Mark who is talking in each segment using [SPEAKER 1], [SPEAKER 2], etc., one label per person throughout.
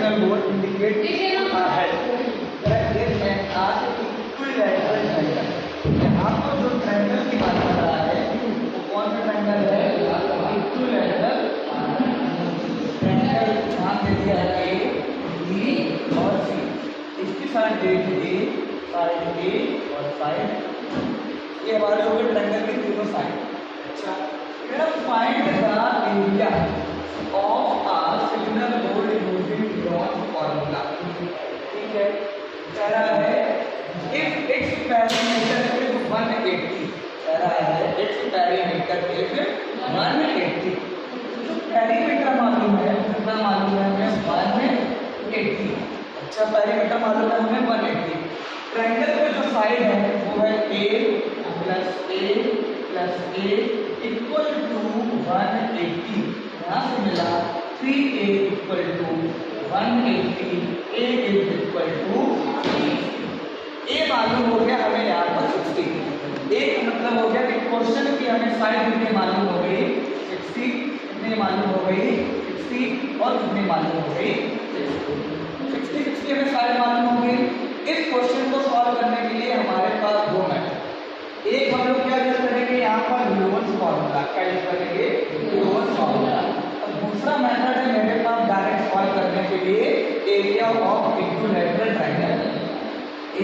[SPEAKER 1] signal board indicate head. This and are equilateral triangle. यहाँ पर जो ट्रायंगल की बात कर रहा है वो कौन सा ट्रायंगल है? Equilateral triangle. यहाँ दे दिया है ए, बी और सी। इसकी साइड दे दी साइड ए और साइड, ये हमारे हो गए ट्रायंगल की तीनों साइड। अच्छा, find the area of a signal board using drawn formula. ठीक है, कह रहा है इफ एक्स पैरामीटर इज 180, कह रहा है एक्स पैरामीटर इज 180। जो पैरामीटर मालूम है कितना मालूम है हमें? 180। अच्छा, पैरामीटर मालूम है हमें 180। ट्रायंगल में जो साइड है वो है a plus a plus a equal to 180। यहाँ से मिला 3a equal to 180, a is equal to 60। a मालूम हो गया हमें यहाँ पर 60। एक मतलब हो गया कि क्वेश्चन की हमें साइड कितनी मालूम हो गई? 60। कितनी मालूम हो गई? 60 और कितनी मालूम हो गई? 60 हमें साइड मालूम हो गई। इस क्वेश्चन को सॉल्व करने के लिए हमारे पास दो मेथड। एक हम लोग क्या यूज करेंगे यहाँ पर? Euler's formula. क्या यूज करेंगे? Euler's formula. और दूसरा मेथड है मेरे पास डायरेक्ट सॉल्व करने के लिए area of equilateral triangle.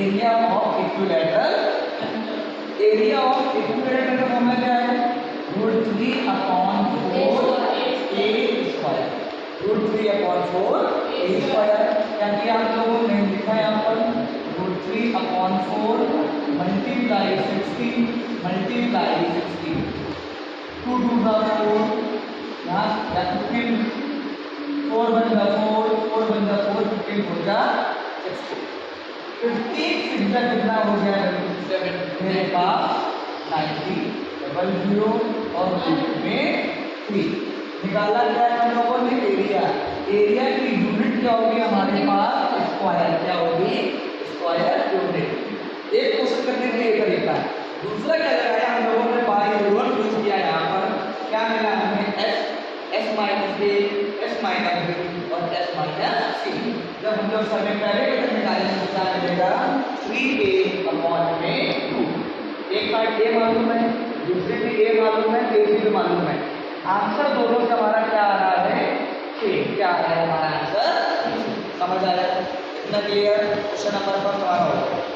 [SPEAKER 1] Area of equilateral, area of equilateral का फॉर्मूला क्या है? √3/4 a स्क्वायर। √3/4 a स्क्वायर, यानी आप लोगों ने लिखा है यहाँ पर √3/4 मल्टीप्लाई 60 मल्टीप्लाई 60। 2 2 4 यहाँ 15, 4 1 4, 4 1 4, 15 हो जा 60। 15 सिग्नल कितना हो गया मेरे पास? 90, 00 और में 3 निकाला गया है हम लोगों ने एरिया। एरिया की यूनिट क्या होगी हमारे पास? स्क्वायर। क्या होगी? Square unit. एक क्वेश्चन करने के लिए तरीका है। दूसरा क्या लगाया हम लोगों ने? बाई रूल यूज किया। यहाँ पर क्या मिला हमें? s minus a, s minus b और s माइनस c। जब हम लोग समय पैरामीटर निकालेंगे तो क्या मिलेगा? 3a/2। एक साइड a मालूम है, दूसरे भी a मालूम है, a भी मालूम है। आंसर दोनों का हमारा क्या आ रहा है? क्या आ रहा है हमारा आंसर? समझ आ रहा है? इतना क्लियर? क्वेश्चन नंबर 1 हमारा हो गया।